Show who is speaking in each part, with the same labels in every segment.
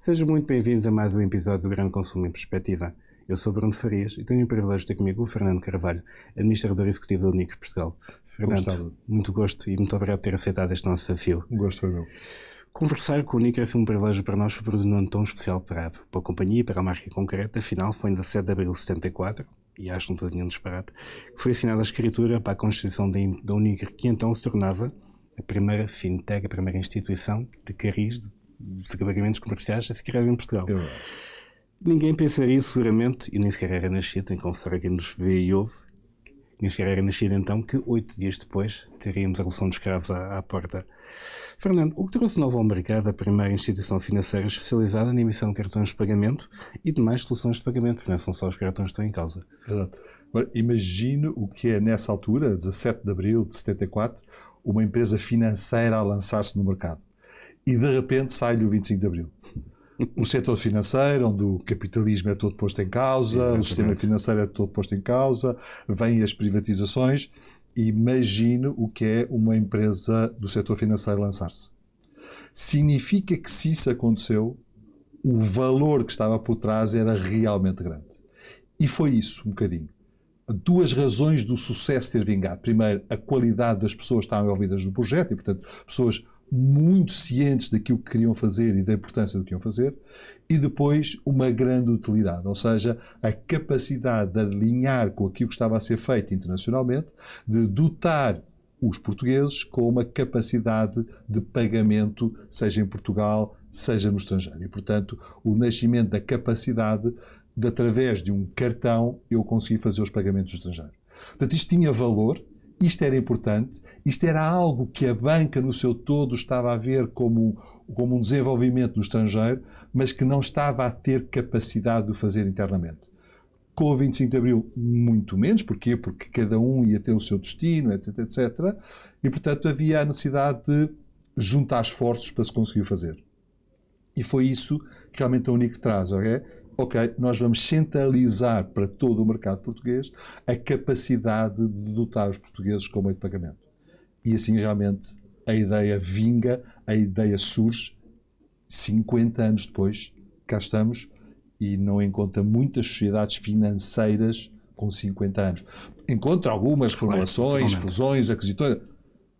Speaker 1: Sejam muito bem-vindos a mais um episódio do Grande Consumo em Perspectiva. Eu sou Bruno Farias e tenho o privilégio de ter comigo o Fernando Carvalho, administrador executivo da Unicre Portugal. Fernando, muito gosto e muito obrigado por ter aceitado este nosso desafio.
Speaker 2: Um gosto foi meu.
Speaker 1: Conversar com o Unicre é um privilégio para nós sobre um nome tão especial para a companhia e para a marca concreta. Afinal, foi em 17 de abril de 74, e acho um tadinho disparate, que foi assinada a escritura para a constituição da Unicre, que então se tornava a primeira fintech, a primeira instituição de cariz, de pagamentos comerciais a ser criada em Portugal. Ninguém pensaria seguramente, e nem sequer era nascido, tem que confessar a quem nos vê e ouve, nem sequer era nascido então, que 8 dias depois teríamos a Revolução dos Cravos à porta. Fernando, o que trouxe novo ao mercado a primeira instituição financeira especializada na emissão de cartões de pagamento e demais soluções de pagamento, porque não são só os cartões que estão em causa.
Speaker 2: Exato. Agora, imagine o que é nessa altura, 17 de abril de 74, uma empresa financeira a lançar-se no mercado. E de repente sai-lhe o 25 de abril. O setor financeiro, onde o capitalismo é todo posto em causa, o sistema financeiro é todo posto em causa, vêm as privatizações. Imagine o que é uma empresa do setor financeiro lançar-se. Significa que, se isso aconteceu, o valor que estava por trás era realmente grande. E foi isso, um bocadinho. Duas razões do sucesso ter vingado. Primeiro, a qualidade das pessoas que estavam envolvidas no projeto e, portanto, pessoas muito cientes daquilo que queriam fazer e da importância do que iam fazer. E depois, uma grande utilidade, ou seja, a capacidade de alinhar com aquilo que estava a ser feito internacionalmente, de dotar os portugueses com uma capacidade de pagamento, seja em Portugal, seja no estrangeiro. E, portanto, o nascimento da capacidade de, através de um cartão, eu conseguir fazer os pagamentos do estrangeiro. Portanto, isto tinha valor, isto era importante, isto era algo que a banca no seu todo estava a ver como um desenvolvimento no estrangeiro, mas que não estava a ter capacidade de o fazer internamente. Com o 25 de Abril, muito menos. Porquê? Porque cada um ia ter o seu destino, etc, etc. E, portanto, havia a necessidade de juntar esforços para se conseguir fazer. E foi isso que realmente a Unicre traz, ok? Ok, nós vamos centralizar para todo o mercado português a capacidade de dotar os portugueses com meio de pagamento. E assim realmente a ideia vinga, a ideia surge. 50 anos depois, cá estamos, e não encontra muitas sociedades financeiras com 50 anos. Encontra algumas formulações, fusões, aquisições,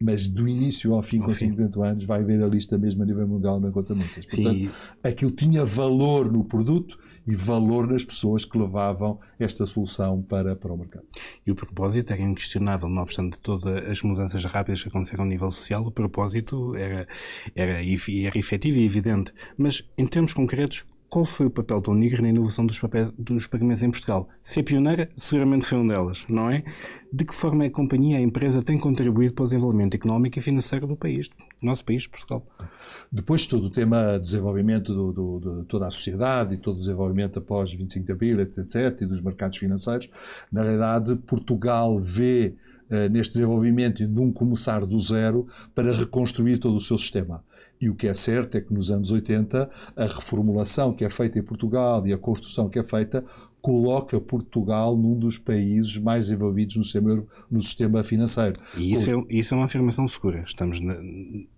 Speaker 2: mas do início ao fim, com 50 anos, vai ver a lista mesmo a nível mundial, não encontra muitas. Portanto, aquilo tinha valor no produto e valor nas pessoas que levavam esta solução para o mercado.
Speaker 1: E o propósito era inquestionável, não obstante todas as mudanças rápidas que aconteceram a nível social, o propósito era efetivo e evidente. Mas, em termos concretos, qual foi o papel da Unicre na inovação dos pagamentos em Portugal? Ser pioneira, seguramente foi uma delas, não é? De que forma a companhia, a empresa, tem contribuído para o desenvolvimento económico e financeiro do país, do nosso país, Portugal?
Speaker 2: Depois de todo o tema de desenvolvimento de toda a sociedade e todo o desenvolvimento após 25 de Abril, etc., e dos mercados financeiros, na realidade, Portugal vê neste desenvolvimento e de um começar do zero para reconstruir todo o seu sistema. E o que é certo é que nos anos 80 a reformulação que é feita em Portugal e a construção que é feita coloca Portugal num dos países mais envolvidos no sistema financeiro.
Speaker 1: E isso é uma afirmação segura.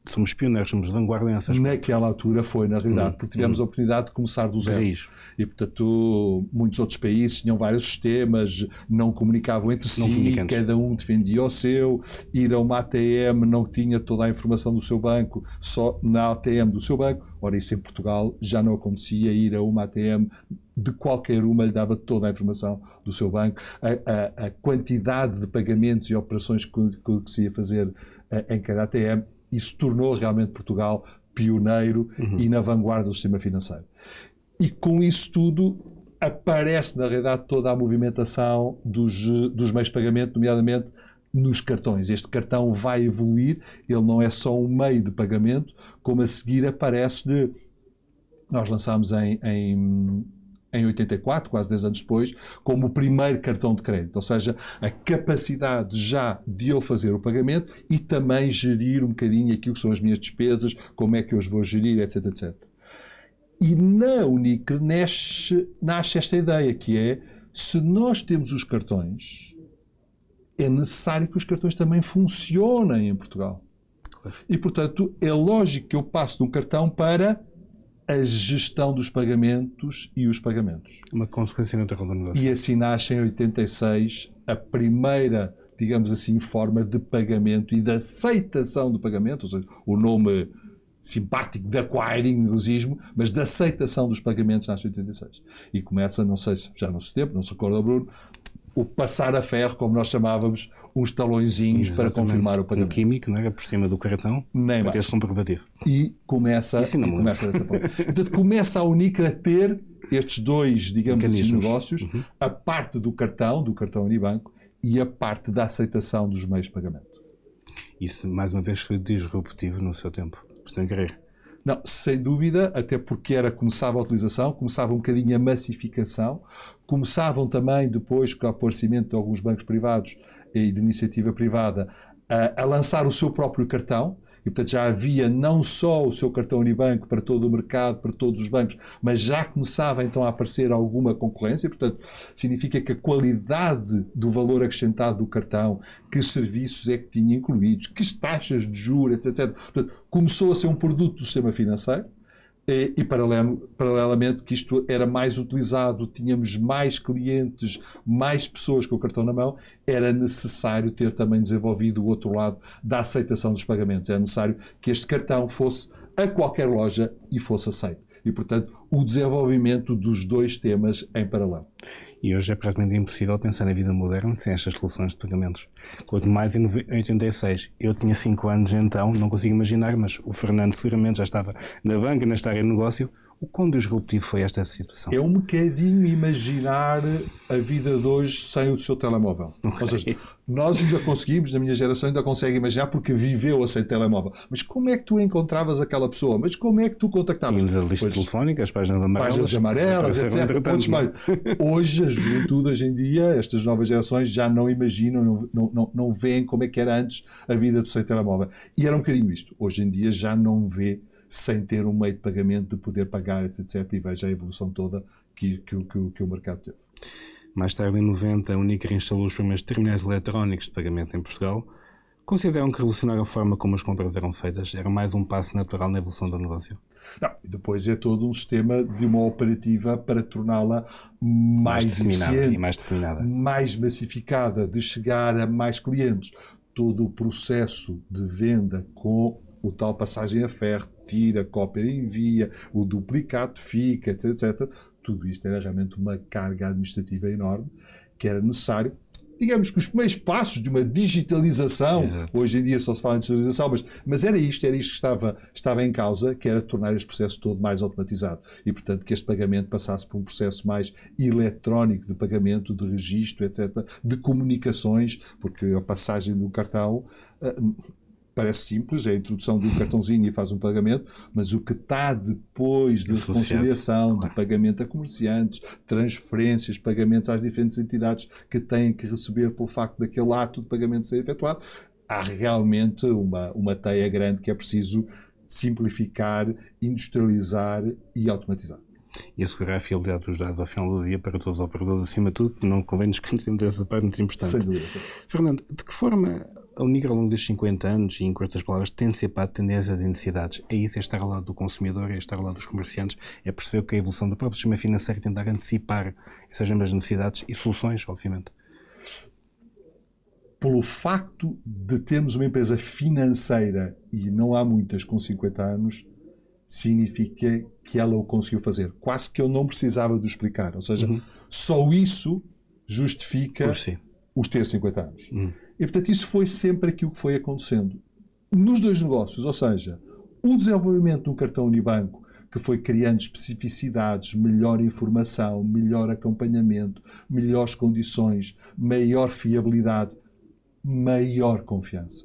Speaker 1: Somos pioneiros, somos vanguarda nessa aspecto.
Speaker 2: Naquela altura foi, na realidade, porque tivemos a oportunidade de começar do zero. E, portanto, muitos outros países tinham vários sistemas, não comunicavam entre si, cada um defendia o seu, ir a uma ATM não tinha toda a informação do seu banco, só na ATM do seu banco. Ora, isso em Portugal já não acontecia, ir a uma ATM de qualquer uma lhe dava toda a informação do seu banco, a quantidade de pagamentos e operações que se ia fazer em cada ATM. Isso tornou realmente Portugal pioneiro e na vanguarda do sistema financeiro. E com isso tudo aparece, na realidade, toda a movimentação dos meios de pagamento, nomeadamente nos cartões. Este cartão vai evoluir, ele não é só um meio de pagamento, como a seguir aparece-lhe. Nós lançámos em 84, quase 10 anos depois, como o primeiro cartão de crédito, ou seja, a capacidade já de eu fazer o pagamento e também gerir um bocadinho aquilo que são as minhas despesas, como é que eu os vou gerir, etc, etc. E na Unicre nasce esta ideia, que é, se nós temos os cartões, é necessário que os cartões também funcionem em Portugal. E, portanto, é lógico que eu passo de um cartão para a gestão dos pagamentos e os pagamentos.
Speaker 1: Uma consequência natural do negócio.
Speaker 2: E assim nasce em 86 a primeira, digamos assim, forma de pagamento e de aceitação do pagamento, ou seja, o nome simpático de acquiring, negocismo, mas de aceitação dos pagamentos nasce em 86. E começa, não sei se já no seu tempo, não se recorda, Bruno, o passar a ferro, como nós chamávamos, uns talõezinhos para confirmar o pagamento.
Speaker 1: Um químico, não era por cima do cartão,
Speaker 2: nem
Speaker 1: para ter-se comprovativo.
Speaker 2: E começa dessa forma. Portanto, começa a Unicre a ter estes dois, digamos assim, negócios, a parte do cartão Unibanco, e a parte da aceitação dos meios de pagamento.
Speaker 1: Isso, mais uma vez, foi disruptivo no seu tempo. Estou a querer.
Speaker 2: Não, sem dúvida, até porque começava a utilização, começava um bocadinho a massificação, começavam também depois, com o aparecimento de alguns bancos privados e de iniciativa privada, a lançar o seu próprio cartão. E, portanto, já havia não só o seu cartão Unibanco para todo o mercado, para todos os bancos, mas já começava então a aparecer alguma concorrência. Portanto, significa que a qualidade do valor acrescentado do cartão, que serviços é que tinha incluídos, que taxas de juros, etc. Portanto, começou a ser um produto do sistema financeiro. E paralelamente que isto era mais utilizado, tínhamos mais clientes, mais pessoas com o cartão na mão, era necessário ter também desenvolvido o outro lado da aceitação dos pagamentos. Era necessário que este cartão fosse a qualquer loja e fosse aceito. E, portanto, o desenvolvimento dos dois temas em paralelo.
Speaker 1: E hoje é praticamente impossível pensar na vida moderna sem estas soluções de pagamentos. Quanto mais em 86. Eu tinha 5 anos então, não consigo imaginar, mas o Fernando seguramente já estava na banca, nesta área de negócio. O quão disruptivo foi esta situação?
Speaker 2: É um bocadinho imaginar a vida de hoje sem o seu telemóvel. Okay. Ou seja, nós ainda conseguimos, na minha geração ainda consegue imaginar porque viveu sem telemóvel. Mas como é que tu encontravas aquela pessoa? Mas como é que tu contactavas?
Speaker 1: Tínhamos a lista telefónica, as páginas
Speaker 2: amarelas, etc. Hoje, a juventude, hoje em dia, estas novas gerações já não imaginam, não veem como é que era antes a vida do sem telemóvel. E era um bocadinho isto. Hoje em dia já não vê sem ter um meio de pagamento, de poder pagar, etc. E veja a evolução toda que o mercado teve.
Speaker 1: Mais tarde, em 90, a Unicre instalou os primeiros terminais eletrónicos de pagamento em Portugal. Consideram que revolucionar a forma como as compras eram feitas era mais um passo natural na evolução do negócio?
Speaker 2: Não, e depois é todo um sistema de uma operativa para torná-la mais eficiente
Speaker 1: e mais disseminada,
Speaker 2: mais massificada, de chegar a mais clientes. Todo o processo de venda com o tal passagem a ferro, tira, cópia e envia, o duplicado fica, etc. Tudo isto era realmente uma carga administrativa enorme que era necessário. Digamos que os primeiros passos de uma digitalização,
Speaker 1: exato,
Speaker 2: hoje em dia só se fala em digitalização, mas era isto que estava em causa, que era tornar este processo todo mais automatizado. E, portanto, que este pagamento passasse por um processo mais eletrónico de pagamento, de registro, etc., de comunicações, porque a passagem do cartão parece simples, é a introdução de um cartãozinho e faz um pagamento, mas o que está depois de reconciliação, de pagamento a comerciantes, transferências, pagamentos às diferentes entidades que têm que receber pelo facto daquele ato de pagamento ser efetuado, há realmente uma teia grande que é preciso simplificar, industrializar e automatizar.
Speaker 1: E assegurar a fiabilidade dos dados ao final do dia para todos os operadores, acima de tudo, não convém nos esquecermos dessa parte muito importante.
Speaker 2: Sem dúvida.
Speaker 1: Fernando, de que forma a Unicre, ao longo destes 50 anos, e em curtas palavras, tem antecipado tendências e necessidades? É isso, é estar ao lado do consumidor, é estar ao lado dos comerciantes, é perceber que a evolução do próprio sistema financeiro e tentar antecipar essas mesmas necessidades e soluções, obviamente.
Speaker 2: Pelo facto de termos uma empresa financeira, e não há muitas com 50 anos, significa que ela o conseguiu fazer. Quase que eu não precisava de explicar. Ou seja, só isso justifica os ter 50 anos. E, portanto, isso foi sempre aquilo que foi acontecendo. Nos dois negócios, ou seja, o desenvolvimento de um cartão Unibanco, que foi criando especificidades, melhor informação, melhor acompanhamento, melhores condições, maior fiabilidade, maior confiança.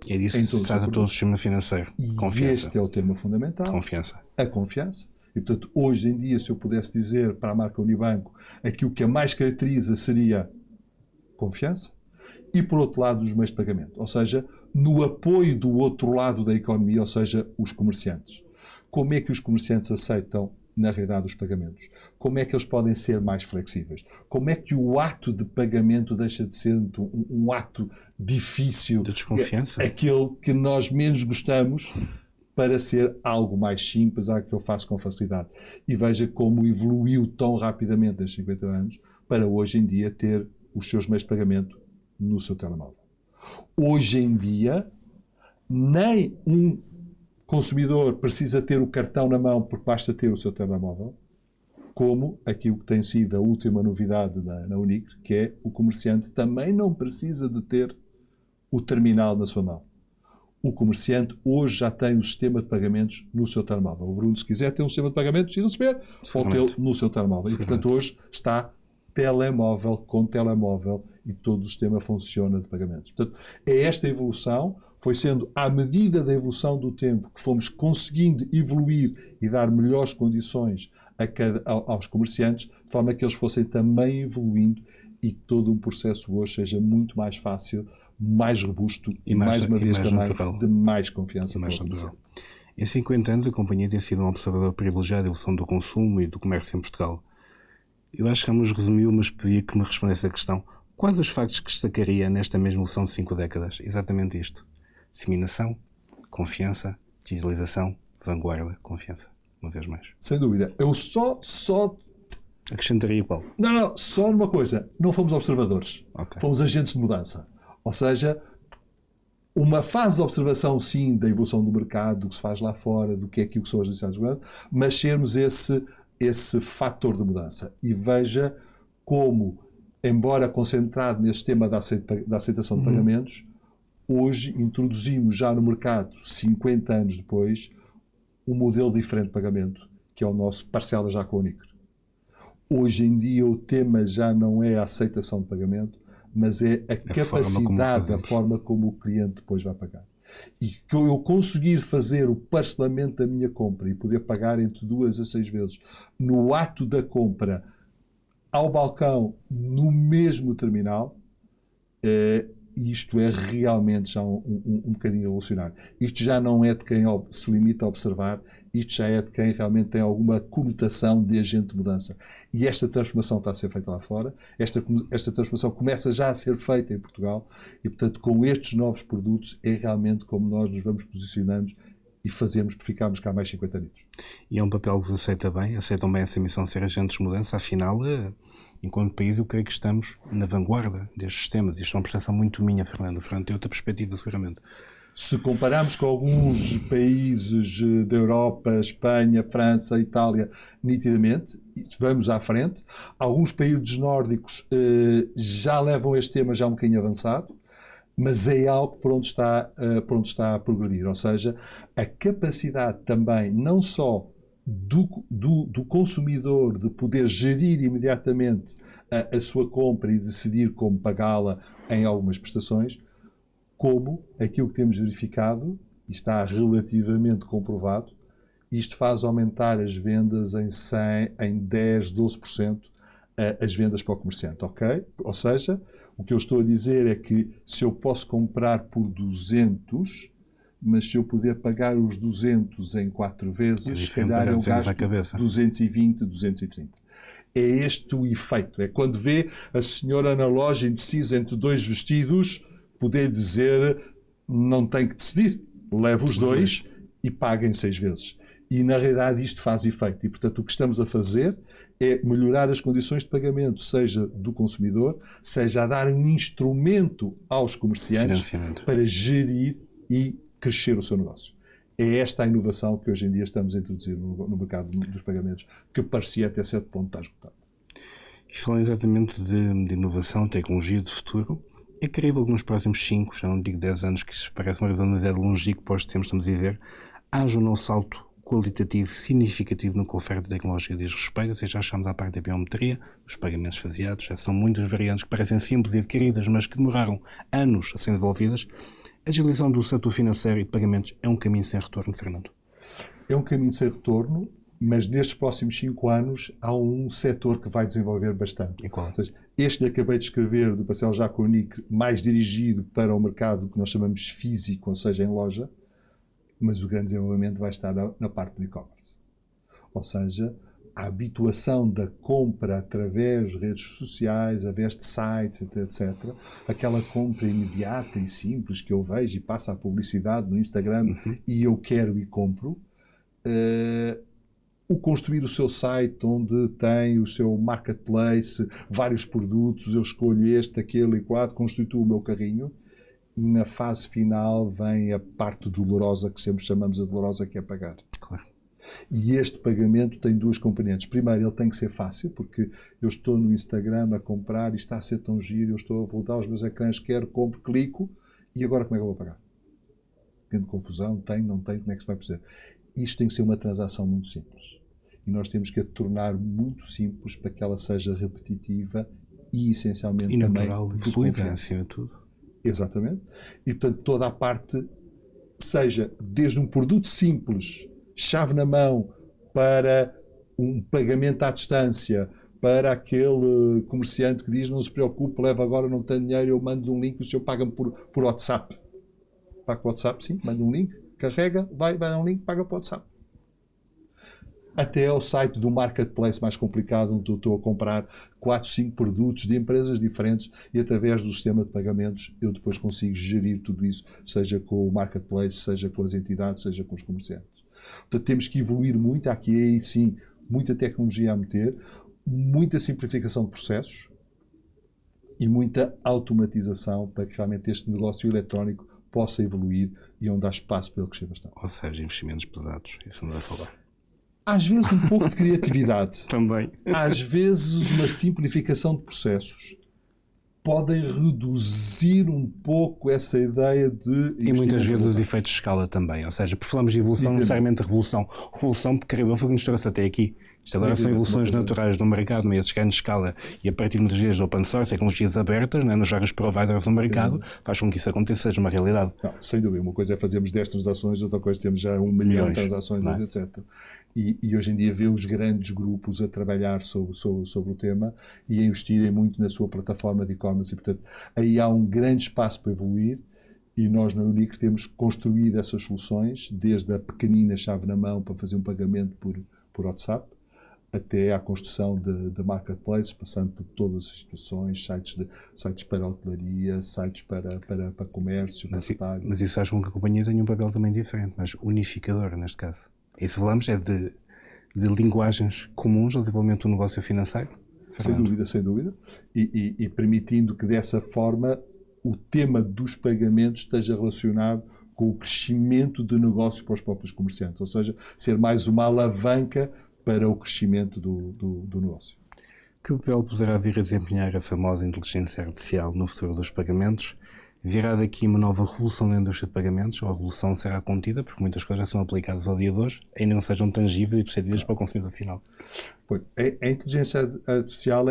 Speaker 1: É disso que se trata todo o sistema financeiro.
Speaker 2: E
Speaker 1: confiança.
Speaker 2: Este é o tema fundamental.
Speaker 1: Confiança.
Speaker 2: A confiança. E, portanto, hoje em dia, se eu pudesse dizer para a marca Unibanco, aquilo que a mais caracteriza seria confiança. E, por outro lado, os meios de pagamento. Ou seja, no apoio do outro lado da economia, ou seja, os comerciantes. Como é que os comerciantes aceitam, na realidade, os pagamentos? Como é que eles podem ser mais flexíveis? Como é que o ato de pagamento deixa de ser um ato difícil?
Speaker 1: De desconfiança.
Speaker 2: Aquele que nós menos gostamos, para ser algo mais simples, algo que eu faço com facilidade. E veja como evoluiu tão rapidamente nestes 50 anos para hoje em dia ter os seus meios de pagamento no seu telemóvel. Hoje em dia, nem um consumidor precisa ter o cartão na mão porque basta ter o seu telemóvel, como aquilo que tem sido a última novidade na Unicre, que é o comerciante também não precisa de ter o terminal na sua mão. O comerciante hoje já tem o sistema de pagamentos no seu telemóvel. O Bruno, se quiser ter um sistema de pagamentos e receber, pode tê-lo no seu telemóvel. E, portanto, hoje está telemóvel com telemóvel e todo o sistema funciona de pagamentos. Portanto, é esta evolução, foi sendo à medida da evolução do tempo que fomos conseguindo evoluir e dar melhores condições aos comerciantes, de forma que eles fossem também evoluindo e todo um processo hoje seja muito mais fácil, mais robusto e mais uma vez também de mais confiança para o comerciante.
Speaker 1: Em 50 anos a companhia tem sido um observador privilegiado da evolução do consumo e do comércio em Portugal. Eu acho que nos resumiu, mas pedia que me respondesse a questão: quais os factos que destacaria nesta mesma evolução de 5 décadas? Exatamente isto: disseminação, confiança, digitalização, vanguarda, confiança. Uma vez mais.
Speaker 2: Sem dúvida. Eu só
Speaker 1: acrescentaria qual?
Speaker 2: Não, só numa coisa. Não fomos observadores.
Speaker 1: Okay.
Speaker 2: Fomos agentes de mudança. Ou seja, uma fase de observação, sim, da evolução do mercado, do que se faz lá fora, do que é aquilo que são as necessidades do mercado, mas sermos esse fator de mudança. E veja como, embora concentrado neste tema da aceitação de pagamentos, hoje introduzimos já no mercado, 50 anos depois, um modelo diferente de pagamento, que é o nosso parcela já com a Unicre. Hoje em dia o tema já não é a aceitação de pagamento, mas é a capacidade, a forma como o cliente depois vai pagar. E que eu conseguir fazer o parcelamento da minha compra e poder pagar entre 2 a 6 vezes no ato da compra, ao balcão, no mesmo terminal, isto é realmente já um bocadinho revolucionário. Isto já não é de quem se limita a observar, isto já é de quem realmente tem alguma conotação de agente de mudança. E esta transformação está a ser feita lá fora, esta transformação começa já a ser feita em Portugal e, portanto, com estes novos produtos é realmente como nós nos vamos posicionando e fazemos para ficarmos cá mais 50 anos.
Speaker 1: E é um papel que vos aceita bem? Aceitam bem essa missão de ser agentes de mudança? Afinal, enquanto país, eu creio que estamos na vanguarda destes sistemas. Isto é uma percepção muito minha, Fernando. O Fernando tem outra perspectiva, seguramente.
Speaker 2: Se compararmos com alguns países da Europa, Espanha, França, Itália, nitidamente, vamos à frente. Alguns países nórdicos já levam este tema já um bocadinho avançado, mas é algo por onde está a progredir. Ou seja, a capacidade também, não só do consumidor de poder gerir imediatamente a sua compra e decidir como pagá-la em algumas prestações, como aquilo que temos verificado, e está relativamente comprovado, isto faz aumentar as vendas em 10, 12% as vendas para o comerciante, ok? Ou seja, o que eu estou a dizer é que se eu posso comprar por 200, mas se eu puder pagar os 200 em 4 vezes, se calhar eu gasto 220, 230. É este o efeito. É quando vê a senhora na loja indecisa entre 2 vestidos, poder dizer, não tem que decidir, leva os 2 e paga em 6 vezes. E na realidade isto faz efeito. E portanto o que estamos a fazer é melhorar as condições de pagamento, seja do consumidor, seja a dar um instrumento aos comerciantes para gerir e crescer o seu negócio. É esta a inovação que hoje em dia estamos a introduzir no mercado dos pagamentos, que parecia até certo ponto estar esgotado.
Speaker 1: E falando exatamente de inovação, tecnologia de futuro, é crível que nos próximos 5, já não digo 10 anos, que isso parece uma razão demasiado longínqua para os tempos que estamos a viver, haja um novo salto qualitativo significativo no que a oferta tecnológica diz respeito, ou seja, já estamos à parte da biometria, os pagamentos faseados, já são muitas variantes que parecem simples e adquiridas, mas que demoraram anos a serem desenvolvidas. A agilização do setor financeiro e de pagamentos é um caminho sem retorno, Fernando?
Speaker 2: É um caminho sem retorno, mas nestes próximos 5 anos há um setor que vai desenvolver bastante.
Speaker 1: E qual?
Speaker 2: Ou seja, este que acabei de escrever, do Parcela já com a Unicre, mais dirigido para o mercado que nós chamamos físico, ou seja, em loja, mas o grande desenvolvimento vai estar na parte do e-commerce. Ou seja, a habituação da compra através de redes sociais, através de sites, etc. Aquela compra imediata e simples que eu vejo e passa a publicidade no Instagram e eu quero e compro. O construir o seu site onde tem o seu marketplace, vários produtos, eu escolho este, aquele e quatro, constituo o meu carrinho. E na fase final vem a parte dolorosa, que sempre chamamos a dolorosa, que é pagar.
Speaker 1: Claro.
Speaker 2: E este pagamento tem duas componentes. Primeiro, ele tem que ser fácil, porque eu estou no Instagram a comprar e está a ser tão giro, eu estou a voltar aos meus ecrãs, quero, compro, clico, e agora como é que eu vou pagar? Grande confusão, tem, não tem, como é que se vai fazer? Isto tem que ser uma transação muito simples. E nós temos que a tornar muito simples para que ela seja repetitiva e, essencialmente,
Speaker 1: e
Speaker 2: também
Speaker 1: natural,
Speaker 2: de
Speaker 1: fluida,
Speaker 2: confiança.
Speaker 1: acima de tudo.
Speaker 2: Exatamente. E, portanto, toda a parte, seja desde um produto simples, chave na mão, para um pagamento à distância, para aquele comerciante que diz não se preocupe, leva agora, não tenho dinheiro, eu mando um link, o senhor paga-me por WhatsApp. Paga por WhatsApp, sim, manda um link, carrega, vai dar um link, paga por WhatsApp. Até ao site do marketplace mais complicado, onde eu estou a comprar 4, 5 produtos de empresas diferentes e através do sistema de pagamentos eu depois consigo gerir tudo isso, seja com o marketplace, seja com as entidades, seja com os comerciantes. Portanto, temos que evoluir muito. Há aqui, aí sim, muita tecnologia a meter, muita simplificação de processos e muita automatização para que realmente este negócio eletrónico possa evoluir e onde há espaço para ele crescer bastante.
Speaker 1: Ou seja, investimentos pesados, isso não dá a falar.
Speaker 2: Às vezes um pouco de criatividade.
Speaker 1: Também.
Speaker 2: Às vezes uma simplificação de processos podem reduzir um pouco essa ideia de...
Speaker 1: E muitas vezes os efeitos de escala também. Ou seja, por falamos de evolução, necessariamente revolução. Revolução, porque creio foi o que nos trouxe até aqui. Isto agora são evoluções naturais do mercado, mas a grande escala e a partir de tecnologias de open source, tecnologias abertas, né, nos vários providers do mercado, faz com que isso aconteça, seja uma realidade.
Speaker 2: Não, sem dúvida. Uma coisa é fazermos 10 transações, outra coisa temos já 1 milhão de transações,
Speaker 1: não é?
Speaker 2: etc. E hoje em dia vê os grandes grupos a trabalhar sobre o tema e a investirem muito na sua plataforma de e-commerce. E, portanto, aí há um grande espaço para evoluir. E nós na Unicre temos construído essas soluções, desde a pequenina chave na mão para fazer um pagamento por WhatsApp, até à construção de marketplaces, passando por todas as situações, sites para hotelaria, sites para comércio,
Speaker 1: mas isso faz com que a companhia tenha um papel também diferente, mas unificador neste caso. E se falamos é de linguagens comuns ao desenvolvimento do negócio financeiro?
Speaker 2: Sem dúvida, sem dúvida. E permitindo que dessa forma o tema dos pagamentos esteja relacionado com o crescimento de negócio para os próprios comerciantes, ou seja, ser mais uma alavanca para o crescimento do negócio.
Speaker 1: Que papel poderá vir a desempenhar a famosa inteligência artificial no futuro dos pagamentos? Virá daqui uma nova revolução na indústria de pagamentos, ou a revolução será contida, porque muitas coisas já são aplicadas ao dia de hoje, ainda não sejam tangíveis e perceptíveis para o consumidor final?
Speaker 2: Pois, a inteligência artificial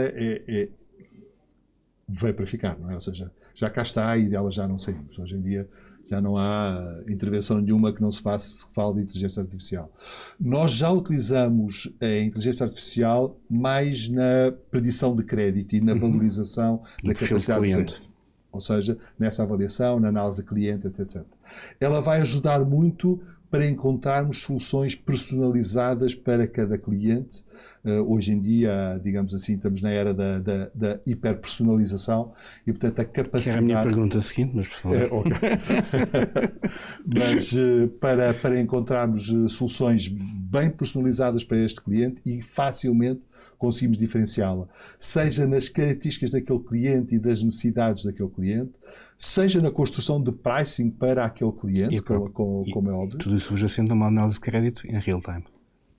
Speaker 2: veio para ficar, não é? Ou seja, já cá está e dela já não saímos. Hoje em dia já não há intervenção nenhuma que não se fale de inteligência artificial. Nós já utilizamos a inteligência artificial mais na predição de crédito e na valorização da capacidade de crédito. Ou seja, nessa avaliação, na análise de cliente, etc. Ela vai ajudar muito para encontrarmos soluções personalizadas para cada cliente. Hoje em dia, digamos assim, estamos na era da hiperpersonalização e, portanto, a capacidade...
Speaker 1: Que era a minha pergunta seguinte, mas por favor.
Speaker 2: Mas para encontrarmos soluções bem personalizadas para este cliente e facilmente conseguimos diferenciá-la, seja nas características daquele cliente e das necessidades daquele cliente, seja na construção de pricing para aquele cliente, como é óbvio.
Speaker 1: Tudo isso subjacente a uma análise de crédito em real time.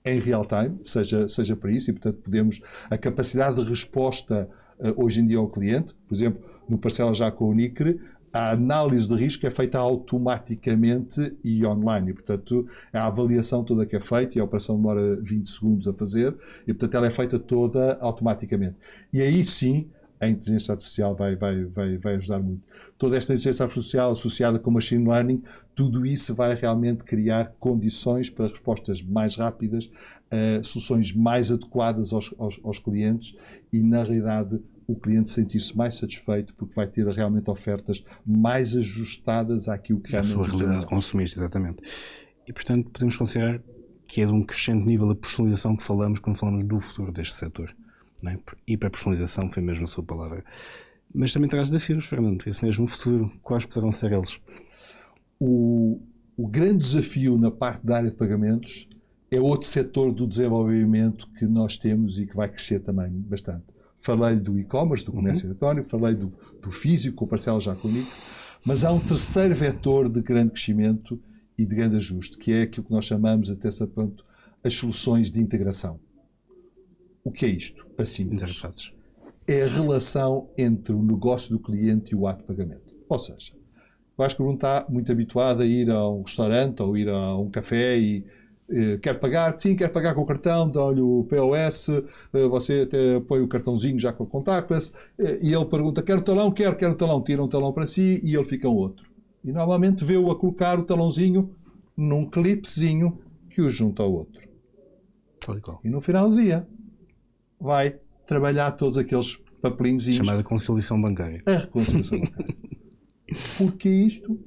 Speaker 2: Em real time, seja para isso, e portanto podemos, a capacidade de resposta hoje em dia ao cliente, por exemplo, no Parcela Já com a Unicre, a análise de risco é feita automaticamente e online, e portanto a avaliação toda que é feita, e a operação demora 20 segundos a fazer, e portanto ela é feita toda automaticamente. E aí sim, a inteligência artificial vai ajudar muito. Toda esta inteligência artificial associada com machine learning, tudo isso vai realmente criar condições para respostas mais rápidas, soluções mais adequadas aos clientes e, na realidade, o cliente sentir-se mais satisfeito porque vai ter realmente ofertas mais ajustadas àquilo que realmente...
Speaker 1: A sua realidade consumista, exatamente. E, portanto, podemos considerar que é de um crescente nível de personalização que falamos quando falamos do futuro deste setor. Não é? Hiperpersonalização foi mesmo a sua palavra. Mas também traz desafios, Fernando, esse mesmo futuro. Quais poderão ser eles?
Speaker 2: O grande desafio na parte da área de pagamentos é outro setor do desenvolvimento que nós temos e que vai crescer também bastante. Falei do e-commerce, do comércio eletrónico, falei do físico, com o parcela já comigo, mas há um terceiro vetor de grande crescimento e de grande ajuste, que é aquilo que nós chamamos, até certo ponto, as soluções de integração. O que é isto? Assim,
Speaker 1: Interfaces.
Speaker 2: é a relação entre o negócio do cliente e o ato de pagamento. Ou seja, eu acho que o Bruno está muito habituado a ir a um restaurante ou ir a um café e quer pagar? Sim, quer pagar com o cartão, dá-lhe o POS, você até põe o cartãozinho já com o contactless, e ele pergunta, quer o talão? Quer o talão. Tira um talão para si e ele fica um outro. E normalmente vê-o a colocar o talãozinho num clipezinho que o junta ao outro. E no final do dia vai trabalhar todos aqueles papelinhos.
Speaker 1: Chamada conciliação bancária.
Speaker 2: A reconciliação bancária. Porque isto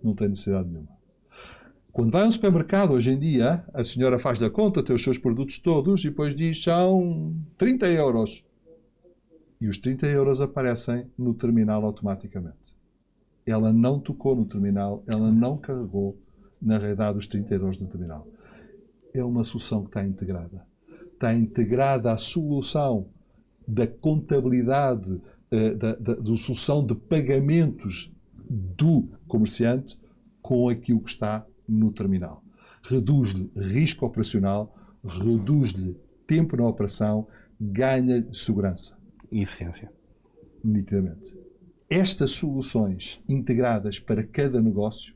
Speaker 2: não tem necessidade nenhuma. Quando vai a um supermercado, hoje em dia, a senhora faz-lhe a conta, tem os seus produtos todos e depois diz, são 30 euros. E os 30 euros aparecem no terminal automaticamente. Ela não tocou no terminal, ela não carregou, na realidade, os 30 euros no terminal. É uma solução que está integrada. Está integrada à solução da contabilidade, da solução de pagamentos do comerciante com aquilo que está no terminal. Reduz-lhe risco operacional, reduz-lhe tempo na operação, ganha-lhe segurança.
Speaker 1: E eficiência.
Speaker 2: Nitidamente. Estas soluções integradas para cada negócio,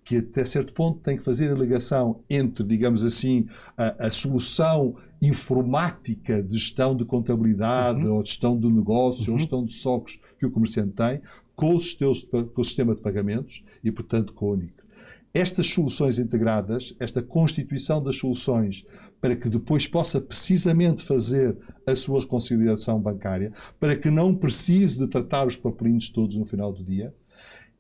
Speaker 2: que até certo ponto tem que fazer a ligação entre, digamos assim, a solução informática de gestão de contabilidade, ou de gestão do negócio, ou gestão de SOCs que o comerciante tem, com o sistema de pagamentos e, portanto, com o NIC. Estas soluções integradas, esta constituição das soluções para que depois possa precisamente fazer a sua reconciliação bancária, para que não precise de tratar os papelinhos todos no final do dia,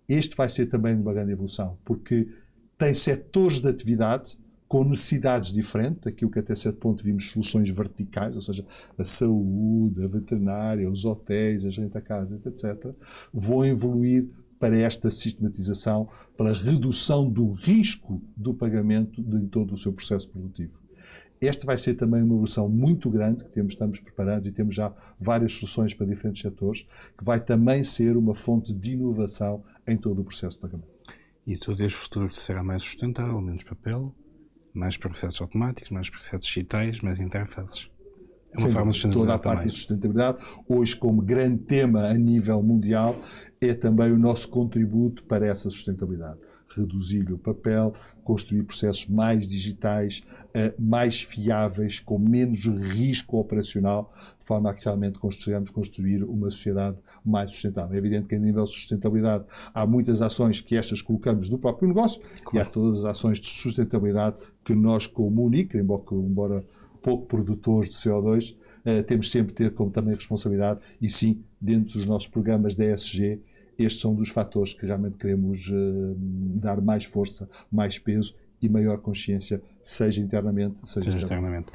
Speaker 2: este vai ser também uma grande evolução, porque tem setores de atividade com necessidades diferentes, aquilo que até certo ponto vimos soluções verticais, ou seja, a saúde, a veterinária, os hotéis, as renta-casas, etc., vão evoluir para esta sistematização, para a redução do risco do pagamento de todo o seu processo produtivo. Esta vai ser também uma evolução muito grande, que estamos preparados e temos já várias soluções para diferentes setores, que vai também ser uma fonte de inovação em todo o processo de pagamento.
Speaker 1: E todo este futuro será mais sustentável, menos papel, mais processos automáticos, mais processos digitais, mais interfaces. É uma forma de sustentabilidade.
Speaker 2: Toda a parte de sustentabilidade, hoje como grande tema a nível mundial, é também o nosso contributo para essa sustentabilidade. Reduzir o papel, construir processos mais digitais, mais fiáveis, com menos risco operacional, de forma a que realmente consigamos construir uma sociedade mais sustentável. É evidente que a nível de sustentabilidade há muitas ações que estas colocamos no próprio negócio, e há todas as ações de sustentabilidade que nós como UNIC, embora pouco produtores de CO2, temos sempre de ter como também responsabilidade, e sim, dentro dos nossos programas da ESG, estes são dos fatores que realmente queremos dar mais força, mais peso e maior consciência, seja internamente, seja externamente.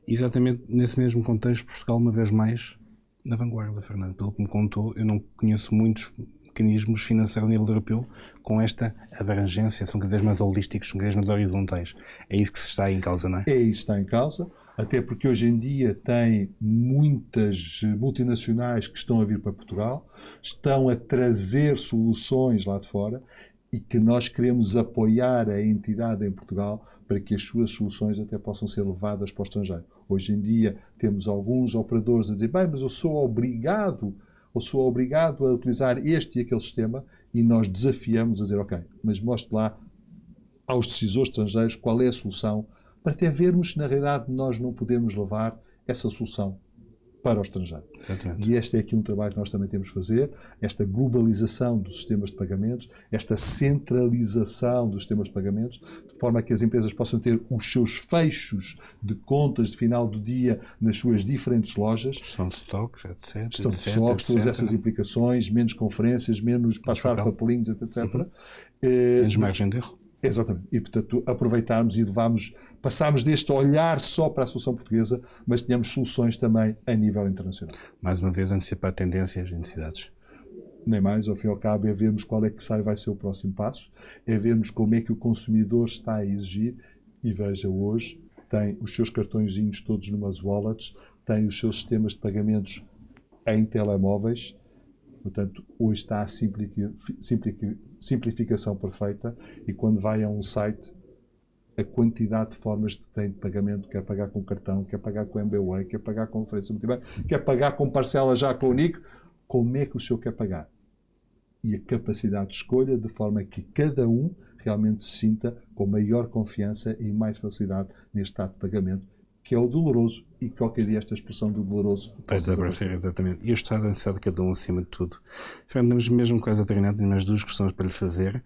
Speaker 1: Exatamente nesse mesmo contexto, Portugal, uma vez mais, na vanguarda, Fernando. Pelo que me contou, eu não conheço muitos mecanismos financeiros a nível europeu com esta abrangência, são cada vez mais holísticos, são cada vez mais horizontais. É isso que se está em causa, não é?
Speaker 2: É isso que está em causa, até porque hoje em dia tem muitas multinacionais que estão a vir para Portugal, estão a trazer soluções lá de fora e que nós queremos apoiar a entidade em Portugal para que as suas soluções até possam ser levadas para o estrangeiro. Hoje em dia temos alguns operadores a dizer, bem, mas eu sou obrigado a utilizar este e aquele sistema, e nós desafiamos a dizer, ok, mas mostre lá aos decisores estrangeiros qual é a solução, para até vermos se na realidade nós não podemos levar essa solução para o estrangeiro.
Speaker 1: Exatamente.
Speaker 2: E este é aqui um trabalho que nós também temos de fazer, esta globalização dos sistemas de pagamentos, esta centralização dos sistemas de pagamentos, de forma a que as empresas possam ter os seus fechos de contas de final do dia nas suas diferentes lojas.
Speaker 1: Gestão de stocks, etc.
Speaker 2: Gestão de stocks, todas essas implicações, menos conferências, menos passar papelinhos, etc.
Speaker 1: Menos margem de erro.
Speaker 2: Exatamente. E, portanto, aproveitarmos e passámos deste olhar só para a solução portuguesa, mas tínhamos soluções também a nível internacional.
Speaker 1: Mais uma vez, antecipar tendências e necessidades.
Speaker 2: Nem mais, ao fim e ao cabo, é vermos qual é que vai ser o próximo passo, é vermos como é que o consumidor está a exigir, e veja, hoje tem os seus cartõezinhos todos numas wallets, tem os seus sistemas de pagamentos em telemóveis. Portanto, hoje está a simplificação perfeita, e quando vai a um site, a quantidade de formas que tem de pagamento, quer pagar com cartão, quer pagar com MBWay, quer pagar com referência multibanco, quer pagar com parcela já com o NIC, como é que o senhor quer pagar? E a capacidade de escolha, de forma que cada um realmente se sinta com maior confiança e mais facilidade neste estado de pagamento, que é o doloroso, e qualquer dia esta expressão do doloroso
Speaker 1: vai desaparecer, exatamente. E o estado de necessidade de cada um acima de tudo. Fernando, temos mesmo quase a terminar, tenho mais duas questões para lhe fazer.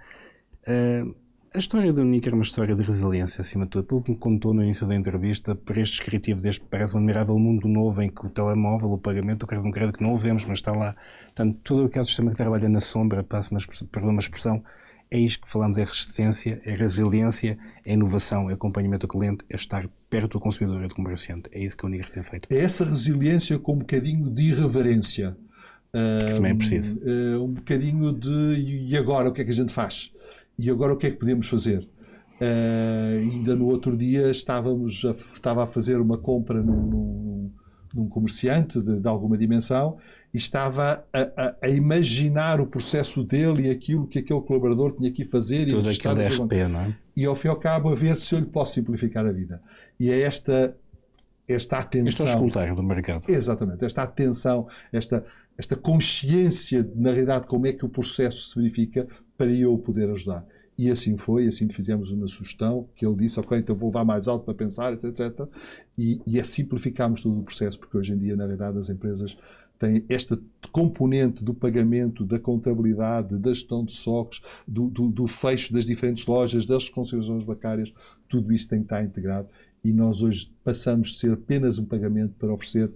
Speaker 1: A história do NIC é uma história de resiliência, acima de tudo. Pelo que me contou no início da entrevista, para este descritivo deste parece um admirável mundo novo em que o telemóvel, o pagamento, o cartão de crédito que não o vemos, mas está lá. Portanto, todo aquele sistema que trabalha na sombra, perdão uma expressão, é isto que falamos, é resistência, é resiliência, é inovação, é acompanhamento ao cliente, é estar perto do consumidor e do comerciante. É isso que o NIC tem feito.
Speaker 2: É essa resiliência com um bocadinho de irreverência.
Speaker 1: Que também é preciso.
Speaker 2: Um bocadinho de e agora o que é que a gente faz? E agora o que é que podemos fazer? Ainda no outro dia estava a fazer uma compra num comerciante de alguma dimensão, e estava a imaginar o processo dele e aquilo que aquele colaborador tinha que fazer.
Speaker 1: Tudo aquilo é RP, não é?
Speaker 2: E ao fim e ao cabo a ver se eu lhe posso simplificar a vida. E é esta atenção...
Speaker 1: Este é o escutar do mercado.
Speaker 2: Exatamente. Esta atenção, esta consciência de, na realidade, como é que o processo se verifica para eu poder ajudar. E assim foi, assim fizemos uma sugestão, que ele disse, ok, então vou levar mais alto para pensar, etc. E simplificámos todo o processo, porque hoje em dia, na realidade, as empresas têm esta componente do pagamento, da contabilidade, da gestão de estoques, do fecho das diferentes lojas, das reconciliações bancárias, tudo isso tem que estar integrado, e nós hoje passamos de ser apenas um pagamento para oferecer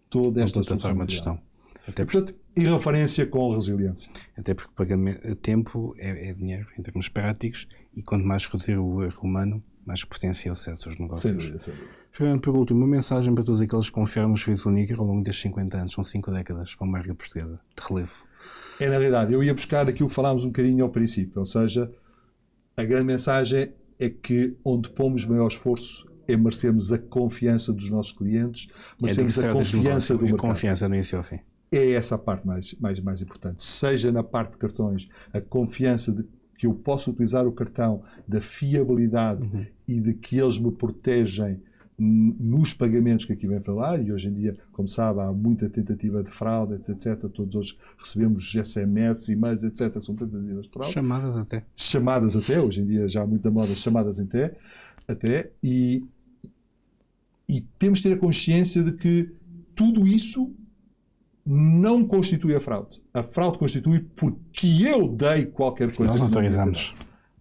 Speaker 2: toda esta
Speaker 1: plataforma de gestão.
Speaker 2: Até portanto, e referência com resiliência.
Speaker 1: Até porque tempo é dinheiro, em termos práticos, e quanto mais reduzir o erro humano, mais potencial ser os negócios.
Speaker 2: Sem dúvida, sem dúvida.
Speaker 1: Fernando, por último, uma mensagem para todos aqueles que confiaram no serviço único ao longo destes 50 anos, são 5 décadas, para uma marca portuguesa, de relevo.
Speaker 2: É, na realidade, eu ia buscar aquilo que falámos um bocadinho ao princípio, ou seja, a grande mensagem é que onde pomos maior esforço é merecermos a confiança dos nossos clientes, merecemos a confiança do mercado.
Speaker 1: Confiança no início ao fim.
Speaker 2: É essa a parte mais importante. Seja na parte de cartões, a confiança de que eu posso utilizar o cartão, da fiabilidade e de que eles me protegem nos pagamentos que aqui vem falar, e hoje em dia, como sabe, há muita tentativa de fraude, etc. Todos hoje recebemos SMS, e-mails, etc. São tentativas de fraude. Chamadas até, hoje em dia já há muita moda, chamadas até, e temos de ter a consciência de que tudo isso não constitui a fraude. A fraude constitui porque eu dei qualquer coisa.
Speaker 1: Nós autorizamos.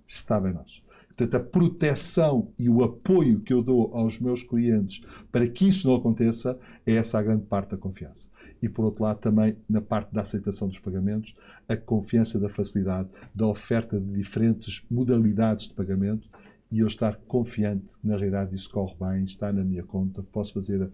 Speaker 2: Estava em nós. Portanto, a proteção e o apoio que eu dou aos meus clientes para que isso não aconteça, é essa a grande parte da confiança. E, por outro lado, também, na parte da aceitação dos pagamentos, a confiança da facilidade, da oferta de diferentes modalidades de pagamento, e eu estar confiante, na realidade isso corre bem, está na minha conta, posso fazer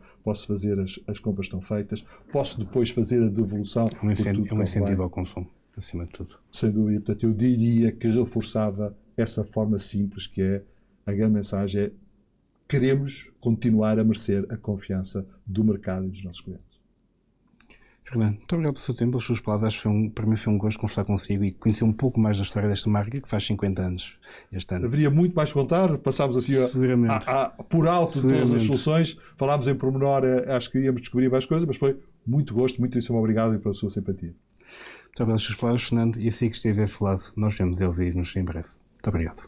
Speaker 2: as compras estão feitas, posso depois fazer a devolução.
Speaker 1: É um incentivo ao consumo, acima de tudo.
Speaker 2: Sem dúvida. Portanto, eu diria que reforçava essa forma simples, que é, a grande mensagem é, queremos continuar a merecer a confiança do mercado e dos nossos clientes.
Speaker 1: Fernando, muito obrigado pelo seu tempo, pelas suas palavras. Para mim foi um gosto conversar consigo e conhecer um pouco mais da história desta marca, que faz 50 anos este ano.
Speaker 2: Haveria muito mais a contar, passámos assim por alto de todas as soluções, falámos em pormenor, acho que íamos descobrir mais coisas, mas foi muito gosto, muitíssimo obrigado e pela sua simpatia.
Speaker 1: Muito obrigado pelas suas palavras, Fernando, e assim que estiver a esse lado, nós vamos ouvir-nos em breve. Muito obrigado.